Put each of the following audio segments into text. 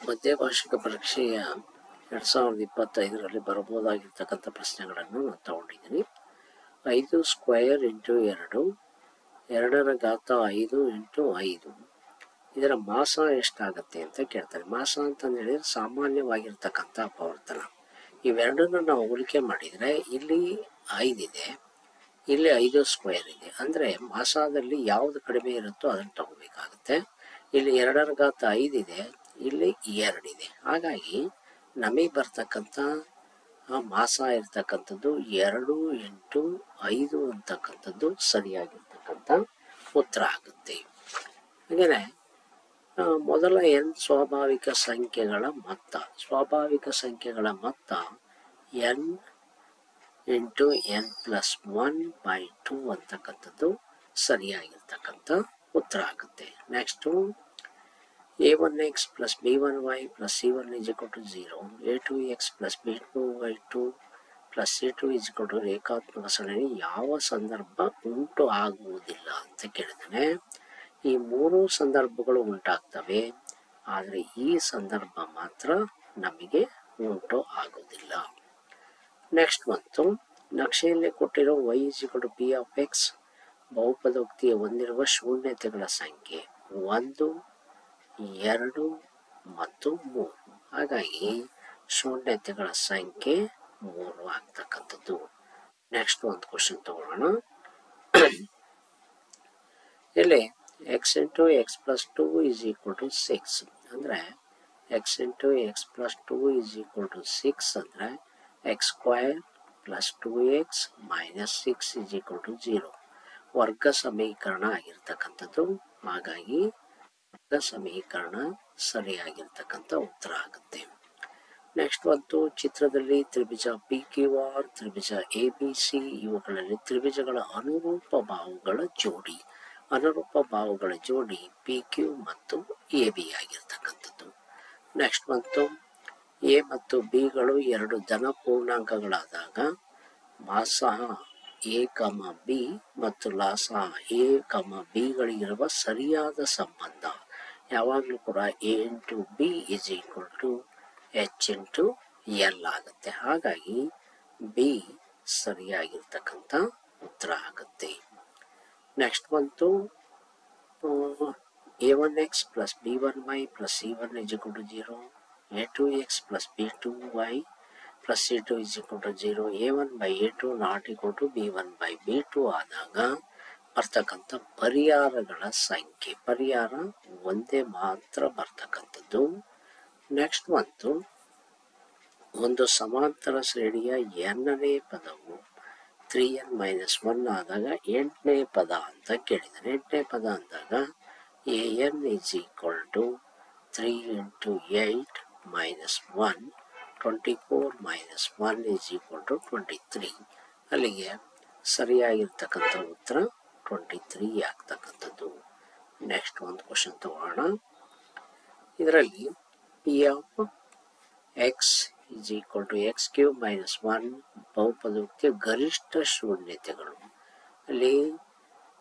ಮಧ್ಯವಾರ್ಷಿಕ ಪರೀಕ್ಷೆಯ 2025ರಲ್ಲಿ ಬರಬಹುದಾಗಿರ್ತಕ್ಕಂಥ ಪ್ರಶ್ನೆಗಳನ್ನು ನಾನು ತಗೊಂಡಿದ್ದೀನಿ. 5 ಸ್ಕ್ವೇರ್ ಇಂಟು 2, 2 ರ ಘಾತ 5 ಇಂಟು 5, ಇದರ ಮಾಸ ಎಷ್ಟಾಗುತ್ತೆ ಅಂತ ಕೇಳ್ತಾರೆ. ಮಾಸ ಅಂತಂದು ಹೇಳಿದ್ರೆ ಸಾಮಾನ್ಯವಾಗಿರ್ತಕ್ಕಂಥ ಅಪವರ್ತನ. ಇವೆರಡನ್ನು ನಾವು ಹೋಲಿಕೆ ಮಾಡಿದರೆ ಇಲ್ಲಿ 5 ಇದೆ, ಇಲ್ಲಿ 5 ಸ್ಕ್ವೇರ್ ಇದೆ. ಅಂದರೆ ಮಾಸದಲ್ಲಿ ಯಾವುದು ಕಡಿಮೆ ಇರುತ್ತೋ ಅದನ್ನು ತಗೋಬೇಕಾಗುತ್ತೆ. ಇಲ್ಲಿ 2 ರ ಘಾತ 5 ಇದೆ, ಇಲ್ಲಿ 2 ಇದೆ. ಹಾಗಾಗಿ ನಮಗೆ ಬರ್ತಕ್ಕಂಥ ಮಾಸ ಇರ್ತಕ್ಕಂಥದ್ದು 2 ಇಂಟು 5 ಅಂತಕ್ಕಂಥದ್ದು ಸರಿಯಾಗಿರ್ತಕ್ಕಂಥ ಉತ್ತರ ಆಗುತ್ತೆ. ಹಾಗೆಯೇ ಮೊದಲ n ಸ್ವಾಭಾವಿಕ ಸಂಖ್ಯೆಗಳ ಮೊತ್ತ, ಸ್ವಾಭಾವಿಕ ಸಂಖ್ಯೆಗಳ ಮೊತ್ತ n ಇಂಟು n+1/2 ಅಂತಕ್ಕಂಥದ್ದು ಸರಿಯಾಗಿರ್ತಕ್ಕಂಥ ಉತ್ತರ ಆಗುತ್ತೆ. Next a1x plus b1y plus c1 is equal to 0, a2x plus b2y2 plus c2 is equal to ರೇಖಾತ್ಮಕ ಸರಣಿ ಯಾವ ಸಂದರ್ಭ ಉಂಟು ಆಗುವುದಿಲ್ಲ ಅಂತ ಕೇಳಿದ್ದಾನೆ. ಈ ಮೂರು ಸಂದರ್ಭಗಳು ಉಂಟಾಗ್ತವೆ, ಆದರೆ ಈ ಸಂದರ್ಭ ಮಾತ್ರ ನಮಗೆ ಉಂಟು ಆಗುವುದಿಲ್ಲ. ನೆಕ್ಸ್ಟ್ ಬಂತು, ನಕ್ಷೆಯಲ್ಲಿ ಕೊಟ್ಟಿರೋ y is equal to p of x ಬಹುಪದೋಕ್ತಿಯ ಹೊಂದಿರುವ ಶೂನ್ಯತೆಗಳ ಸಂಖ್ಯೆ 1, 2 ಮತ್ತು 3. ಹಾಗಾಗಿ ಶೂನ್ಯತೆಗಳ ಸಂಖ್ಯೆ 3 ಆಗ್ತಕ್ಕಂಥದ್ದು. ನೆಕ್ಸ್ಟ್ ಒಂದು ಕ್ವಶನ್ ತಗೊಳ್ಳೋಣ. ಇಲ್ಲಿ x into x plus 2 is equal to 6 ಅಂದರೆ x into x plus 2 is equal to 6 ಅಂದರೆ x square plus 2x minus 6 is equal to 0 ವರ್ಗ ಸಮೀಕರಣ ಆಗಿರ್ತಕ್ಕಂಥದ್ದು. ಹಾಗಾಗಿ ವರ್ಗ ಸಮೀಕರಣ ಸರಿಯಾಗಿರ್ತಕ್ಕಂಥ ಉತ್ತರ ಆಗುತ್ತೆ. ನೆಕ್ಸ್ಟ್ ಬಂತು, ಚಿತ್ರದಲ್ಲಿ ತ್ರಿಭುಜ PQR, ತ್ರಿಭುಜ ABC ಇವುಗಳಲ್ಲಿ ತ್ರಿಭುಜಗಳ ಅನುರೂಪ ಬಾಹುಗಳ ಜೋಡಿ, ಅನುರೂಪ ಬಾಹುಗಳ ಜೋಡಿ PQ ಮತ್ತು AB ಆಗಿರ್ತಕ್ಕಂಥದ್ದು. ನೆಕ್ಸ್ಟ್ ಬಂತು, A ಮತ್ತು Bಗಳು ಎರಡು ಧನ ಪೂರ್ಣಾಂಕಗಳಾದಾಗ ಮಾಸ A, B ಮತ್ತು ಲಾಸ A, Bಗಳಿಗಿರುವ ಸರಿಯಾದ ಸಂಬಂಧ ಯಾವಾಗಲೂ ಕೂಡ A into B is equal to H into L ಆಗುತ್ತೆ. ಹಾಗಾಗಿ B ಸರಿಯಾಗಿರ್ತಕ್ಕಂಥ ಉತ್ತರ ಆಗುತ್ತೆ. ನೆಕ್ಸ್ಟ್ ಬಂತು, a1x plus b1y plus c1 is equal to 0, a2x plus b2y plus c2 is equal to 0, a1 by a2 not equal to b1 by b2 ಆದಾಗ ಬರ್ತಕ್ಕಂಥ ಪರಿಹಾರಗಳ ಸಂಖ್ಯೆ, ಪರಿಹಾರ ಒಂದೇ ಮಾತ್ರ ಬರ್ತಕ್ಕಂಥದ್ದು. ನೆಕ್ಸ್ಟ್ ಬಂತು, ಒಂದು ಸಮಾಂತರ ಶ್ರೇಣಿಯ n-ನೇ ಪದವು 3n-1 ಆದಾಗ 8ನೇ ಪದ ಅಂತ ಕೇಳಿದ್ದಾರೆ. 8ನೇ ಪದ ಅಂದಾಗ an is equal to 3 into 8 minus 1, 24 minus 1 is equal to 23. ಅಲ್ಲಿಗೆ ಸರಿಯಾಗಿರ್ತಕ್ಕಂಥ ಉತ್ತರ 23 ಆಗ್ತಕ್ಕಂಥದ್ದು. ನೆಕ್ಸ್ಟ್ ಒಂದು ಕ್ವಶನ್ ತಗೋಣ. ಇದರಲ್ಲಿ p of x is equal to x³ minus 1 ಬಹುಪದೋಕ್ತಿಯ ಗರಿಷ್ಠ ಶೂನ್ಯತೆಗಳು. ಅಲ್ಲಿ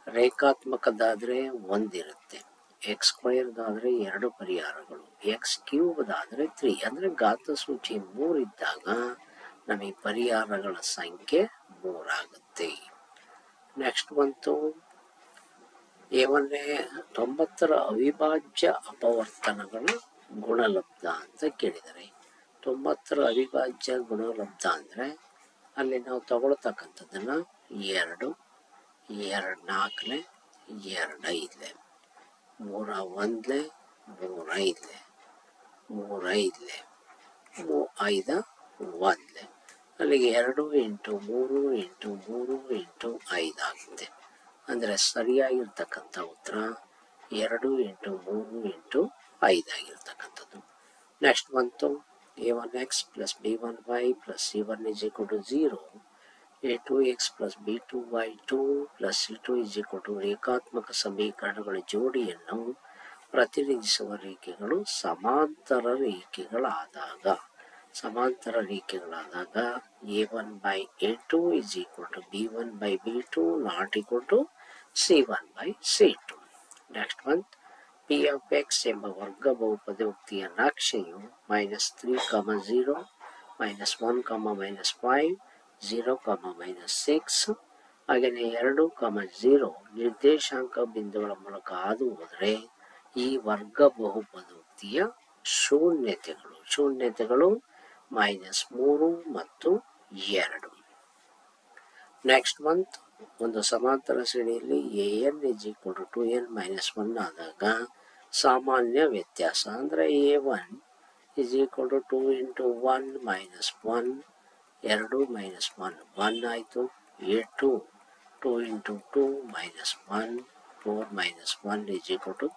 ರೇಖಾತ್ಮಕದಾದರೆ 1 ಇರುತ್ತೆ, ಎಕ್ಸ್ ಸ್ಕ್ವಯರ್ದಾದರೆ 2 ಪರಿಹಾರಗಳು, x³ 3 ಅಂದರೆ ಘಾತ ಸೂಚಿ 3 ಇದ್ದಾಗ ನಮಗೆ ಪರಿಹಾರಗಳ ಸಂಖ್ಯೆ 3 ಆಗುತ್ತೆ. ನೆಕ್ಸ್ಟ್ ಬಂತು, a1ನೇ 90ರ ಅವಿಭಾಜ್ಯ ಅಪವರ್ತನಗಳ ಗುಣಲಬ್ಧ ಅಂತ ಕೇಳಿದರೆ. 90ರ ಅವಿಭಾಜ್ಯ ಗುಣಲಬ್ಧ ಅಂದರೆ ಅಲ್ಲಿ ನಾವು ತಗೊಳ್ತಕ್ಕಂಥದ್ದನ್ನು 2, 2 4, 2 5, 3 1, 3 5, 3 5, 5 1, ಅಲ್ಲಿಗೆ 2 ಇಂಟು 3 ಇಂಟು 3 ಇಂಟು 5 ಆಗುತ್ತೆ. ಅಂದರೆ ಸರಿಯಾಗಿರ್ತಕ್ಕಂಥ ಉತ್ತರ 2 ಇಂಟು 3 ಇಂಟು 5 ಆಗಿರ್ತಕ್ಕಂಥದ್ದು. ನೆಕ್ಸ್ಟ್ ಬಂತು, a1x plus b1y plus c1 is equal to 0, a2x plus b2y2 plus c2 is equal to ರೇಖಾತ್ಮಕ ಸಮೀಕರಣಗಳ ಜೋಡಿಯನ್ನು ಪ್ರತಿನಿಧಿಸುವ ರೇಖೆಗಳು ಸಮಾಂತರ ರೇಖೆಗಳಾದಾಗ, ಸಮಾಂತರ ರೇಖೆಗಳಾದಾಗ a1 by a2 is equal to b1 by b2 not equal to c1 by c2. Next ಬಂತು, P of X ಎಂಬ ವರ್ಗ ಬಹುಪದೋಕ್ತಿಯ ನಕ್ಷೆಯು -3, 0, -1, -5, 0, -6 ಹಾಗೆಯೇ 2, 0 ನಿರ್ದೇಶಾಂಕ ಬಿಂದುಗಳ ಮೂಲಕ ಹಾದು ಹೋದರೆ ಈ ವರ್ಗ ಬಹುಪದೋಕ್ತಿಯ ಶೂನ್ಯತೆಗಳು -3 ಮತ್ತು 2. ನೆಕ್ಸ್ಟ್ ಮಂತ್ ಒಂದು ಸಮಾಂತರ ಶ್ರೇಣಿಯಲ್ಲಿ an = 2n - 1 ಆದಾಗ ಸಾಮಾನ್ಯ ವ್ಯತ್ಯಾಸ ಅಂದರೆ a1 = 2 × 1 - 1 2 - 1 1 ಆಯಿತು. a2 2 × 2 - 1 4 - 1 =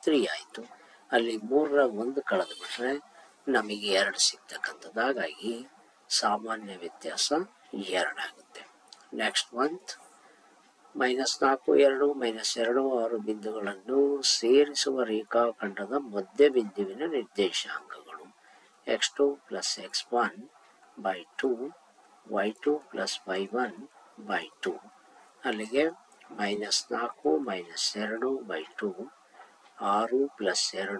3 ಆಯಿತು. ಅಲ್ಲಿ 3ರ 1 ಕಳೆದು ಬಿಟ್ರೆ ನಮಗೆ 2 ಸಿಗ್ತಕ್ಕಂಥದ್ದು. ಹಾಗಾಗಿ ಸಾಮಾನ್ಯ ವ್ಯತ್ಯಾಸ 2 ಆಗುತ್ತೆ. ನೆಕ್ಸ್ಟ್ ಮಂತ್ -4, 2, -2, 6 ಬಿಂದುಗಳನ್ನು ಸೇರಿಸುವ ರೇಖಾಖಂಡದ ಮಧ್ಯ ಬಿಂದುವಿನ ನಿರ್ದೇಶಾಂಕಗಳು x2 + x1/2 y2 + y1/2 ಅಲ್ಲಿಗೆ -4 - 2/2 6 +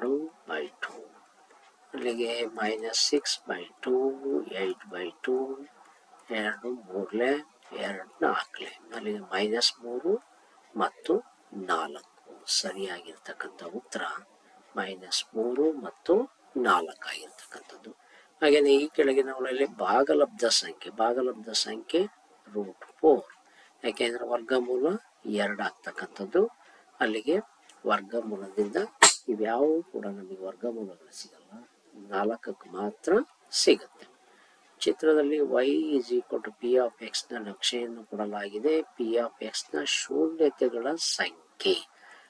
2/2 ಅಲ್ಲಿಗೆ -6/2 8/2 2 3 2 4 ಅಲ್ಲಿಗೆ -3 ಮತ್ತು 4 ಸರಿಯಾಗಿರ್ತಕ್ಕಂಥ ಉತ್ತರ -3 ಮತ್ತು 4 ಆಗಿರ್ತಕ್ಕಂಥದ್ದು. ಹಾಗೆಯೇ ಈ ಕೆಳಗಿನವುಗಳಲ್ಲಿ ಭಾಗಲಬ್ಧ ಸಂಖ್ಯೆ √4 ಯಾಕೆಂದರೆ ವರ್ಗಮೂಲ 2 ಆಗ್ತಕ್ಕಂಥದ್ದು. ಅಲ್ಲಿಗೆ ವರ್ಗಮೂಲದಿಂದ ಇವ್ಯಾವು ಕೂಡ ನಮಗೆ ವರ್ಗಮೂಲಗಳು ಸಿಗಲ್ಲ, 4ಕ್ಕೆ ಮಾತ್ರ ಸಿಗುತ್ತೆ. ಚಿತ್ರದಲ್ಲಿ y = p ಆಫ್ ಎಕ್ಸ್ ನ ನಕ್ಷೆಯನ್ನು ಕೊಡಲಾಗಿದೆ. p ಆಫ್ ಎಕ್ಸ್ ನ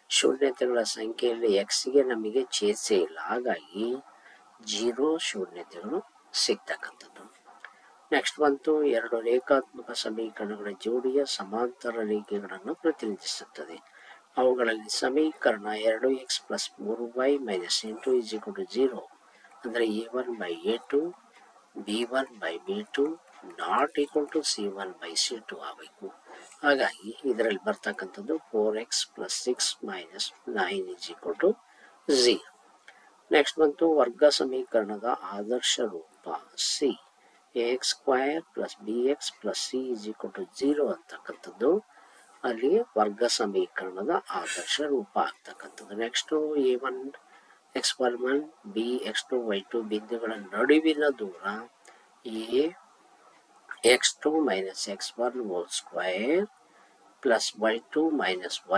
ಶೂನ್ಯತೆಗಳ ಸಂಖ್ಯೆಯಲ್ಲಿ ಎಕ್ಸ್ಗೆ ನಮಗೆ ಛೇದಿಸೇ ಇಲ್ಲ, ಹಾಗಾಗಿ 0 ಶೂನ್ಯತೆಗಳು ಸಿಗ್ತಕ್ಕಂಥದ್ದು. ನೆಕ್ಸ್ಟ್ ಬಂತು 2 ರೇಖಾತ್ಮಕ ಸಮೀಕರಣಗಳ ಜೋಡಿಯ ಸಮಾಂತರ ರೇಖೆಗಳನ್ನು ಪ್ರತಿನಿಧಿಸುತ್ತದೆ. ಅವುಗಳಲ್ಲಿ ಸಮೀಕರಣ 2x + 3y - 8 = 0 ಅಂದರೆ a1/a2 b1/b2 ≠ c1/c2 ಆಗಬೇಕು. ಹಾಗಾಗಿ ಇದರಲ್ಲಿ ಬರ್ತಕ್ಕಂಥದ್ದು 4x + 6 - 9 = 0. ನೆಕ್ಸ್ಟ್ ಬಂತು ವರ್ಗ ಸಮೀಕರಣದ ಆದರ್ಶ ರೂಪ c ax² + bx + c = 0 ಅಂತಕ್ಕಂಥದ್ದು ಅಲ್ಲಿ ವರ್ಗ ಸಮೀಕರಣದ ಆದರ್ಶ ರೂಪ ಆಗ್ತಕ್ಕಂಥದ್ದು. Next a1 x11 b x2 y2 ಬಿಂದುಗಳ ನಡುವಿನ ದೂರ a x2 - x1² + y2 -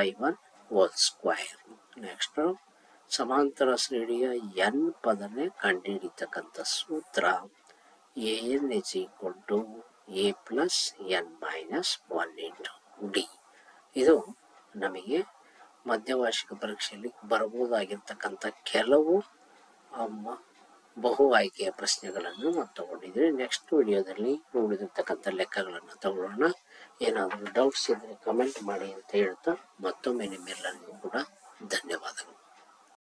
y1². Next ಸಮಾಂತರ ಶ್ರೇಣಿಯ n ಪದನೆ ಕಂಡುಹಿಡಿತಕ್ಕಂಥ ಸೂತ್ರ an = a + n - 1 × d. ಇದು ನಮಗೆ ಮಧ್ಯವಾರ್ಷಿಕ ಪರೀಕ್ಷೆಯಲ್ಲಿ ಬರಬಹುದಾಗಿರ್ತಕ್ಕಂಥ ಕೆಲವು ಬಹು ಆಯ್ಕೆಯ ಪ್ರಶ್ನೆಗಳನ್ನು ನಾವು ತಗೊಂಡಿದ್ದೀವಿ. ನೆಕ್ಸ್ಟ್ ವಿಡಿಯೋದಲ್ಲಿ ಉಳಿದಿರ್ತಕ್ಕಂಥ ಲೆಕ್ಕಗಳನ್ನು ತಗೊಳ್ಳೋಣ. ಏನಾದರೂ ಡೌಟ್ಸ್ ಇದ್ದರೆ ಕಮೆಂಟ್ ಮಾಡಿ ಅಂತ ಹೇಳ್ತಾ ಮತ್ತೊಮ್ಮೆ ನಿಮ್ಮೆಲ್ಲರಿಗೂ ಕೂಡ ಧನ್ಯವಾದಗಳು.